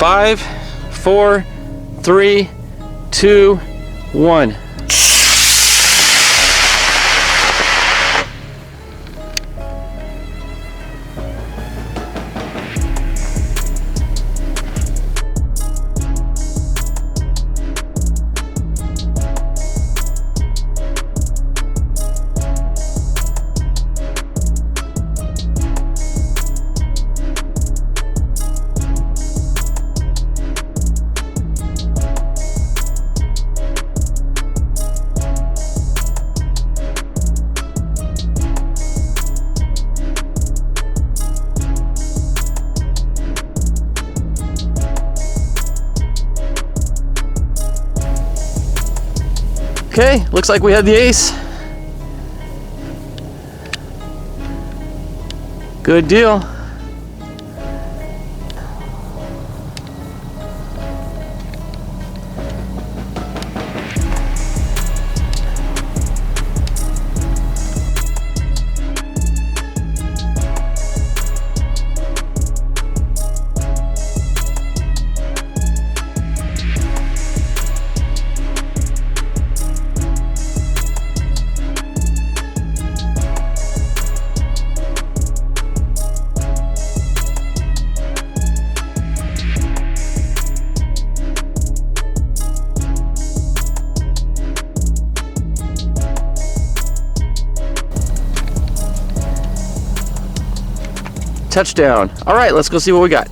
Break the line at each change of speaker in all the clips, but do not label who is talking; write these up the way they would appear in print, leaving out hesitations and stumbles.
5, 4, 3, 2, 1. Okay, looks like we had the ace. Good deal. Touchdown. All right, let's go see what we got.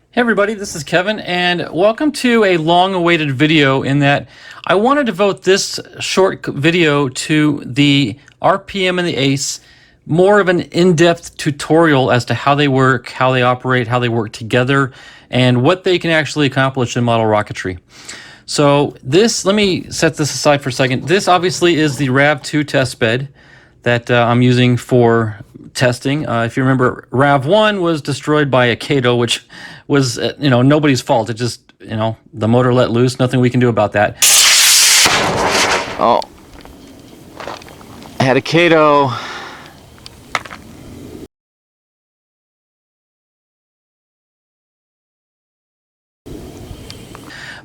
Hey everybody, this is Kevin, and welcome to a long-awaited video in that I want to devote this short video to the RPM and the ACE, more of an in-depth tutorial as to how they work, how they operate, how they work together, and what they can actually accomplish in model rocketry. So this, let me set this aside for a second. This obviously is the RAV2 test bed that I'm using for testing. If you remember, RAV1 was destroyed by a Kato, which was, nobody's fault. It just, the motor let loose. Nothing we can do about that. Oh, I had a Kato.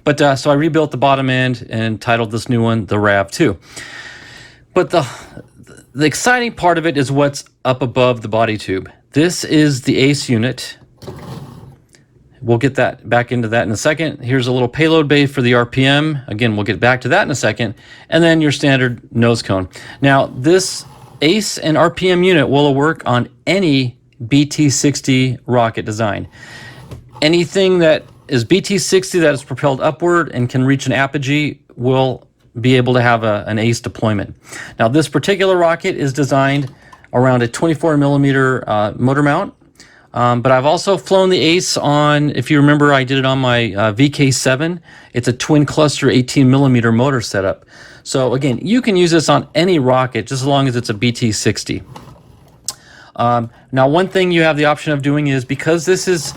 But so I rebuilt the bottom end and titled this new one the RAV2. But the exciting part of it is what's up above the body tube. This is the ACE unit. We'll get that back into that in a second. Here's a little payload bay for the RPM. Again, we'll get back to that in a second. And then your standard nose cone. Now, this ACE and RPM unit will work on any BT-60 rocket design. Anything that is BT-60 that is propelled upward and can reach an apogee will be able to have an ACE deployment. Now, this particular rocket is designed around a 24mm motor mount, but I've also flown the ACE on, if you remember, I did it on my VK7. It's a twin cluster 18mm motor setup. So again, you can use this on any rocket just as long as it's a BT-60. Now, one thing you have the option of doing is, because this is,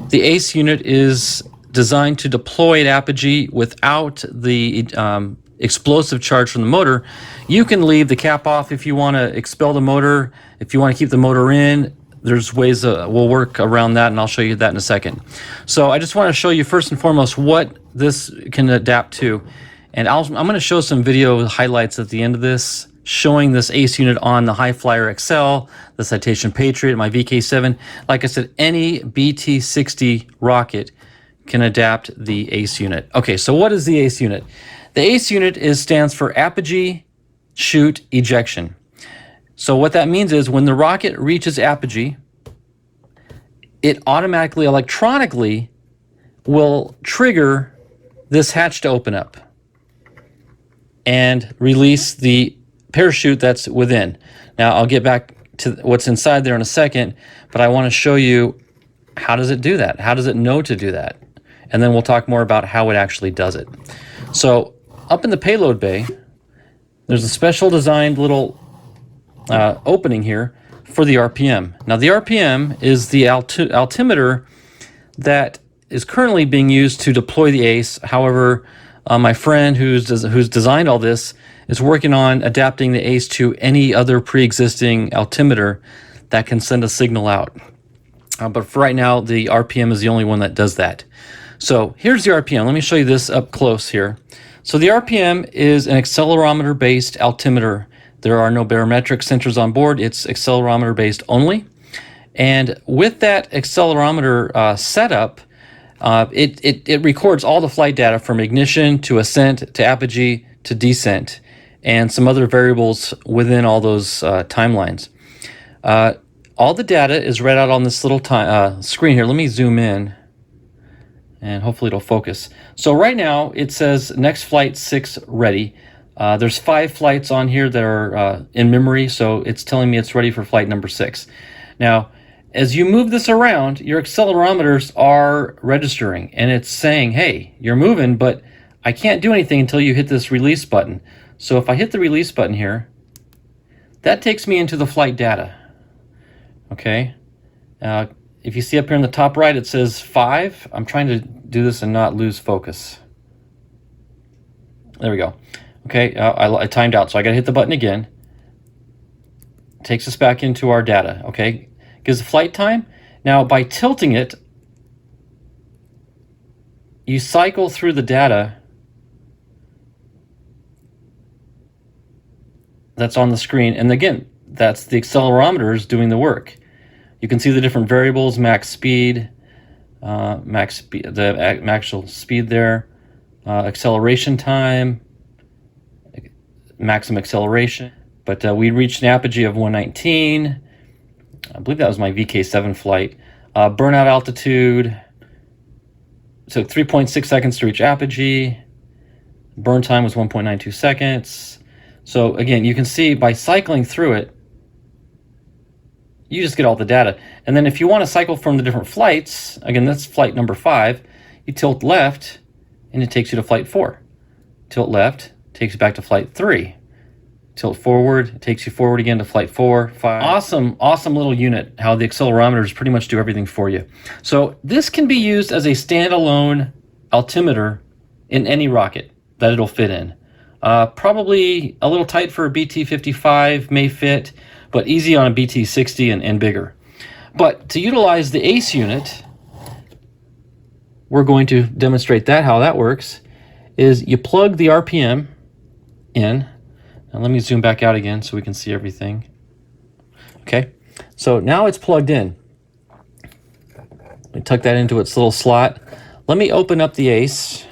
the ACE unit is designed to deploy at apogee without the explosive charge from the motor, you can leave the cap off if you want to expel the motor. If you want to keep the motor in, there's ways we'll work around that, and I'll show you that in a second. So I just want to show you first and foremost what this can adapt to, and I'm going to show some video highlights at the end of this showing this ACE unit on the Hi-Flier XL, the Citation Patriot, my VK7. Like I said, any BT-60 rocket can adapt the ACE unit. Okay, so what is the ACE unit? The ACE unit stands for Apogee Chute Ejection. So what that means is when the rocket reaches apogee, it automatically, electronically, will trigger this hatch to open up and release the parachute that's within. Now, I'll get back to what's inside there in a second, but I want to show you how does it do that? How does it know to do that? And then we'll talk more about how it actually does it. So up in the payload bay, there's a special designed little opening here for the RPM. Now, the RPM is the altimeter that is currently being used to deploy the ACE. However, my friend who's designed all this is working on adapting the ACE to any other pre-existing altimeter that can send a signal out. But for right now, the RPM is the only one that does that. So here's the RPM. Let me show you this up close here. So the RPM is an accelerometer-based altimeter. There are no barometric sensors on board. It's accelerometer-based only. And with that accelerometer setup, it records all the flight data from ignition to ascent to apogee to descent and some other variables within all those timelines. All the data is read out on this little screen here. Let me zoom in and hopefully it'll focus. So right now it says next flight 6 ready. There's 5 flights on here that are in memory, so it's telling me it's ready for flight number 6. Now, as you move this around, your accelerometers are registering and it's saying, hey, you're moving, but I can't do anything until you hit this release button. So if I hit the release button here, that takes me into the flight data. Okay. If you see up here in the top right, it says 5. I'm trying to do this and not lose focus. There we go. Okay, I timed out, so I got to hit the button again. Takes us back into our data. Okay, gives the flight time. Now, by tilting it, you cycle through the data that's on the screen, and again, that's the accelerometers doing the work. You can see the different variables: max speed, the actual speed there, acceleration time, maximum acceleration. But we reached an apogee of 119. I believe that was my VK7 flight. Burnout altitude took 3.6 seconds to reach apogee. Burn time was 1.92 seconds. So again, you can see by cycling through it, you just get all the data. And then if you want to cycle from the different flights, again, that's flight number 5, you tilt left and it takes you to flight 4. Tilt left, takes you back to flight 3. Tilt forward, it takes you forward again to flight 4, 5. Awesome little unit, how the accelerometers pretty much do everything for you. So this can be used as a standalone altimeter in any rocket that it'll fit in. Probably a little tight for a BT-55, may fit, but easy on a BT-60 and bigger. But to utilize the ACE unit, we're going to demonstrate that, how that works, is you plug the RPM in. And let me zoom back out again so we can see everything. Okay, so now it's plugged in. We tuck that into its little slot. Let me open up the ACE.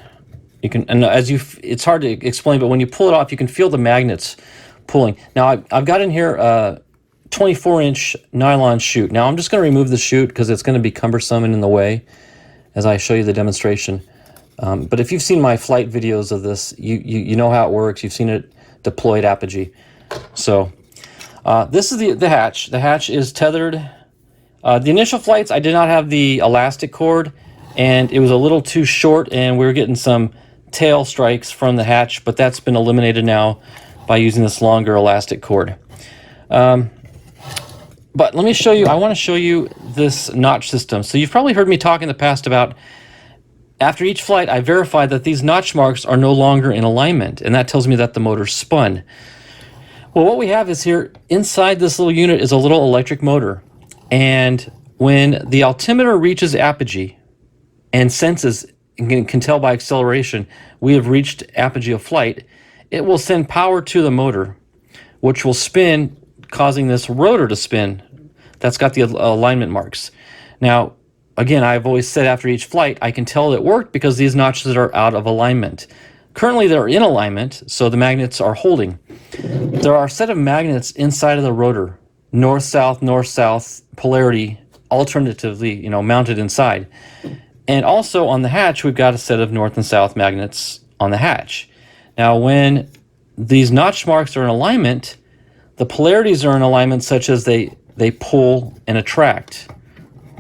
You can, and it's hard to explain, but when you pull it off, you can feel the magnets pulling. Now I've got in here a 24-inch nylon chute. Now I'm just going to remove the chute because it's going to be cumbersome and in the way as I show you the demonstration. But if you've seen my flight videos of this, you know how it works. You've seen it deployed apogee. So this is the hatch. The hatch is tethered. The initial flights, I did not have the elastic cord, and it was a little too short, and we were getting some tail strikes from the hatch, but that's been eliminated now by using this longer elastic cord. But let me show you, I want to show you this notch system. So you've probably heard me talk in the past about after each flight, I verify that these notch marks are no longer in alignment, and that tells me that the motor's spun. Well, what we have is here, inside this little unit is a little electric motor. And when the altimeter reaches apogee and senses, and can tell by acceleration, we have reached apogee of flight, it will send power to the motor, which will spin, causing this rotor to spin. That's got the alignment marks. Now, again, I've always said after each flight, I can tell it worked because these notches are out of alignment. Currently, they're in alignment, so the magnets are holding. There are a set of magnets inside of the rotor, north-south, north-south, polarity, alternatively, mounted inside. And also on the hatch, we've got a set of north and south magnets on the hatch. Now, when these notch marks are in alignment, the polarities are in alignment such as they pull and attract.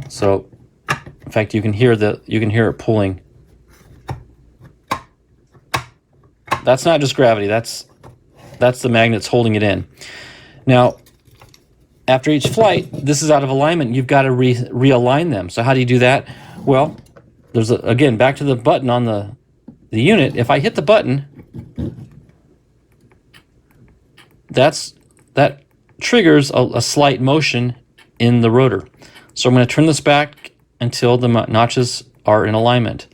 So, in fact, you can hear it pulling. That's not just gravity. That's the magnets holding it in. Now, after each flight, this is out of alignment. You've got to realign them. So how do you do that? Well, there's again back to the button on the unit. If I hit the button, that triggers a slight motion in the rotor. So I'm going to turn this back until the notches are in alignment.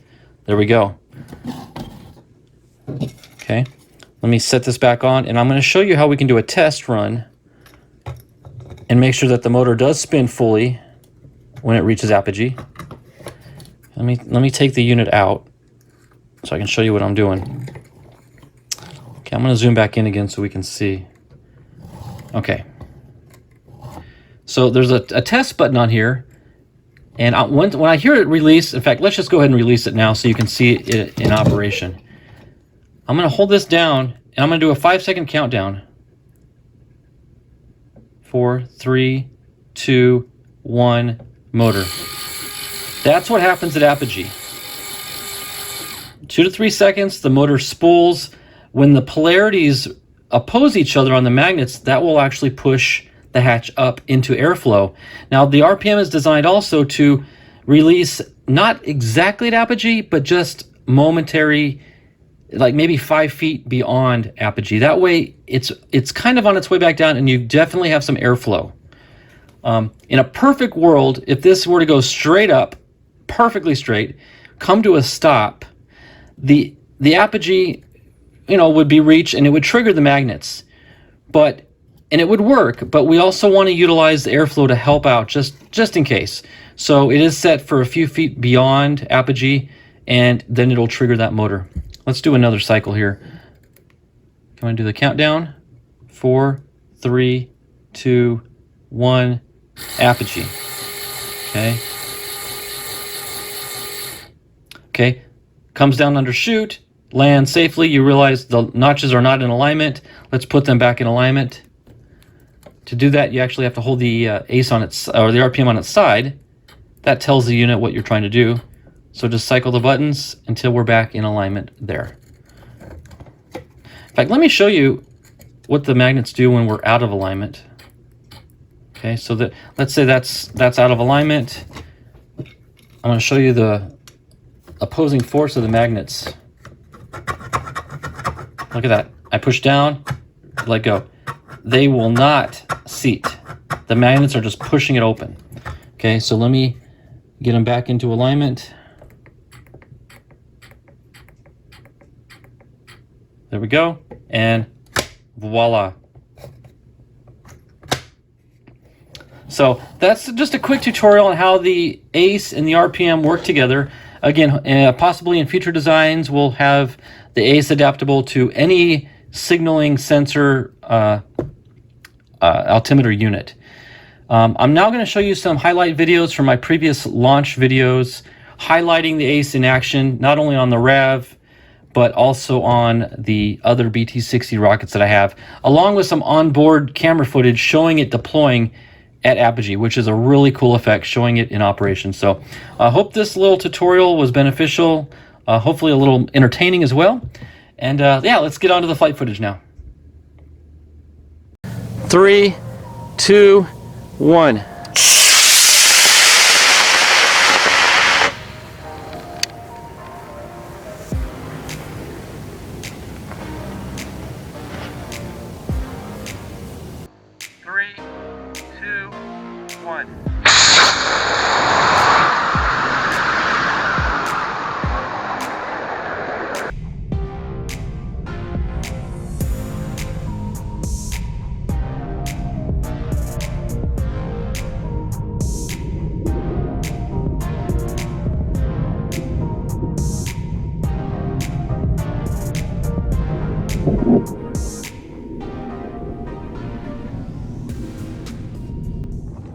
There we go. Okay, let me set this back on, and I'm going to show you how we can do a test run and make sure that the motor does spin fully when it reaches apogee. Let me take the unit out so I can show you what I'm doing. Okay, I'm going to zoom back in again so we can see. Okay. So there's a test button on here, and when I hear it release, in fact, let's just go ahead and release it now so you can see it in operation. I'm going to hold this down, and I'm going to do a 5-second countdown. 4, 3, 2, 1, motor. That's what happens at apogee. 2 to 3 seconds, the motor spools. When the polarities oppose each other on the magnets, that will actually push the hatch up into airflow. Now, the RPM is designed also to release not exactly at apogee, but just momentary, like maybe 5 feet beyond apogee. That way, it's kind of on its way back down, and you definitely have some airflow. In a perfect world, if this were to go straight up, perfectly straight, come to a stop, the apogee, would be reached, and it would trigger the magnets. And it would work, but we also want to utilize the airflow to help out just in case. So it is set for a few feet beyond apogee, and then it'll trigger that motor. Let's do another cycle here. Come and do the countdown. 4, 3, 2, 1, apogee. Okay, comes down under chute, lands safely. You realize the notches are not in alignment. Let's put them back in alignment. To do that, you actually have to hold the ACE on its, or the RPM on its side. That tells the unit what you're trying to do. So just cycle the buttons until we're back in alignment there. In fact, let me show you what the magnets do when we're out of alignment. Okay, so that, let's say that's out of alignment. I'm going to show you the opposing force of the magnets. Look at that. I push down, let go. They will not seat. The magnets are just pushing it open. Okay, so let me get them back into alignment. There we go, and voila. So that's just a quick tutorial on how the ACE and the RPM work together. Again, possibly in future designs, we'll have the ACE adaptable to any signaling sensor altimeter unit. I'm now going to show you some highlight videos from my previous launch videos, highlighting the ACE in action, not only on the RAV, but also on the other BT-60 rockets that I have, along with some onboard camera footage showing it deploying at apogee, which is a really cool effect, showing it in operation. So I hope this little tutorial was beneficial, hopefully a little entertaining as well. And yeah, let's get on to the flight footage now. 3, 2, 1.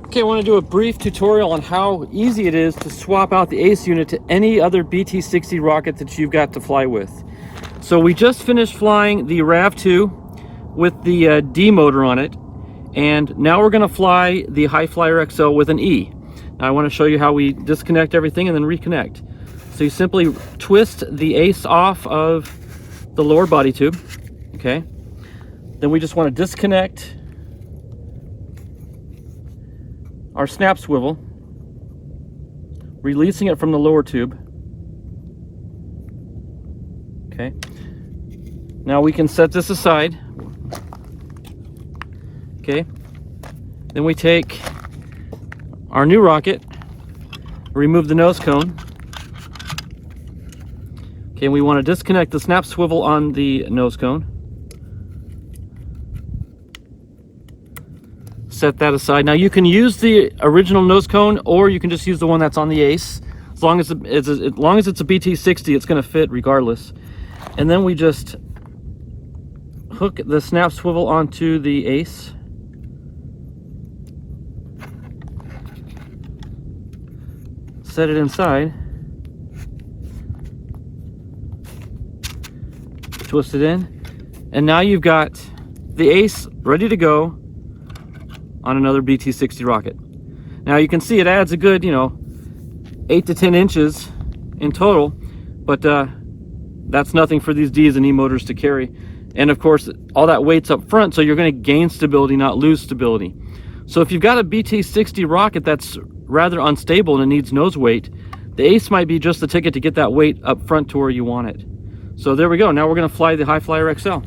Okay, I want to do a brief tutorial on how easy it is to swap out the ACE unit to any other BT-60 rocket that you've got to fly with. So we just finished flying the RAV-2 with the D motor on it, and now we're going to fly the Hi-Flier XL with an E. Now I want to show you how we disconnect everything and then reconnect. So you simply twist the ACE off of the lower body tube, okay? Then we just want to disconnect our snap swivel, releasing it from the lower tube. Okay. Now we can set this aside. Okay. Then we take our new rocket, remove the nose cone. Okay, we want to disconnect the snap swivel on the nose cone. Set that aside. Now you can use the original nose cone, or you can just use the one that's on the Ace. As long as it's a BT60, it's going to fit regardless. And then we just hook the snap swivel onto the Ace. Set it inside. Twist it in. And now you've got the Ace ready to go on another BT60 rocket. Now you can see it adds a good, 8 to 10 inches in total, but that's nothing for these Ds and E motors to carry. And of course, all that weight's up front, so you're going to gain stability, not lose stability. So if you've got a BT60 rocket that's rather unstable and it needs nose weight, the Ace might be just the ticket to get that weight up front to where you want it. So there we go. Now we're going to fly the Hi-Flier XL.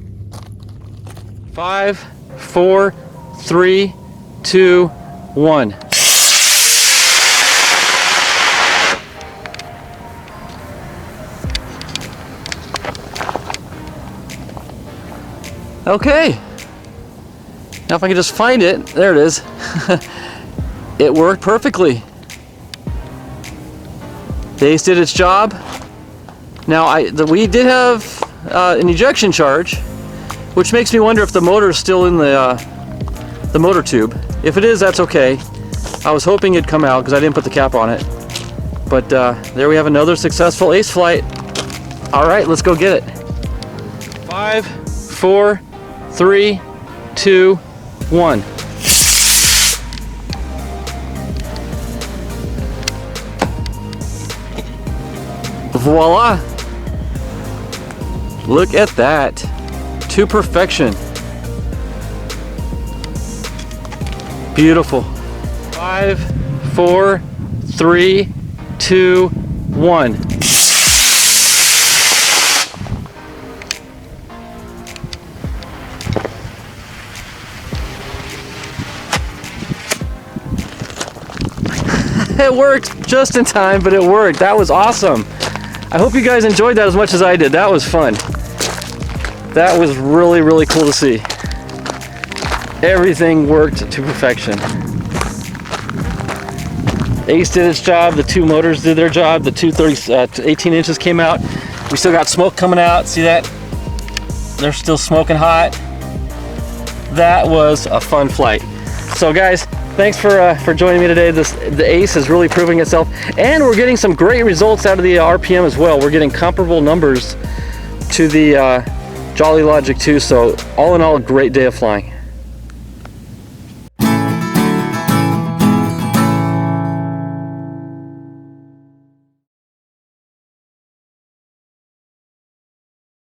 5, 4, 3, 2, 1. Okay. Now if I can just find it, there it is. It worked perfectly. The Ace did its job. Now we did have an ejection charge, which makes me wonder if the motor is still in the motor tube. If it is, that's okay. I was hoping it'd come out because I didn't put the cap on it. But there we have another successful Ace flight. All right, let's go get it. 5, 4, 3, 2, 1. Voila! Look at that. To perfection. Beautiful. 5, 4, 3, 2, 1. It worked just in time, but it worked. That was awesome. I hope you guys enjoyed that as much as I did. That was fun. That was really, really cool to see. Everything worked to perfection. Ace did its job, the two motors did their job, the two 18 inches came out. We still got smoke coming out, see that? They're still smoking hot. That was a fun flight. So guys, thanks for joining me today. The Ace is really proving itself, and we're getting some great results out of the RPM as well. We're getting comparable numbers to the Jolly Logic 2, so all in all, a great day of flying.